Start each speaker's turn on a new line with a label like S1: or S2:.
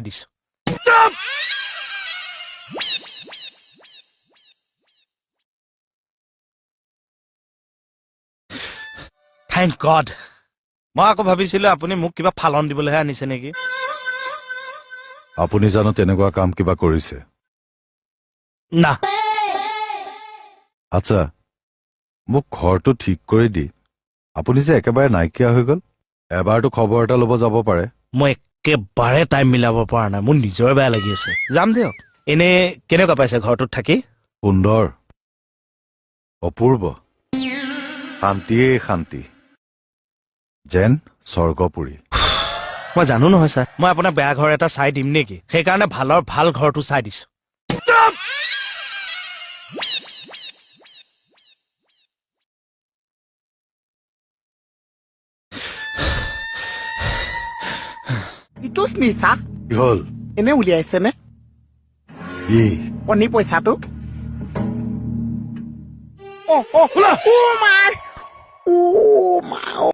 S1: দিছো thank god মই আকৌ ভাবিছিলো আপুনি মোক কিবা ফালন দিবলৈহে আনিছে নেকি
S2: আপুনি জানো তেনেকুৱা কাম কিবা কৰিছে
S1: না
S2: আচ্ছা মোক ঘৰটো ঠিক কৰি দি আপুনি যে একেবাৰে নাইকিয়া হৈ গ'ল এবাৰতো খবৰ এটা ল'ব যাব পাৰে
S1: মই একেবাৰে টাইম মিলাব পৰা নাই মোৰ নিজৰ বেয়া লাগি আছে যাম দিয়ক এনে কেনেকুৱা পাইছে ঘৰটোত থাকি
S2: সুন্দৰ অপূৰ্ব শান্তিয়েই শান্তি যেন স্বৰ্গপুৰী
S1: মই জানো নহয় ছাৰ মই আপোনাক বেয়া ঘৰ এটা চাই দিম নেকি সেইকাৰণে ভালৰ ভাল ঘৰটো চাই দিছো
S3: ইটো স্মিথা
S2: কি হ'ল
S3: এনে উলিয়াইছেনে
S2: কি
S3: কণী পইচাটো অ মাই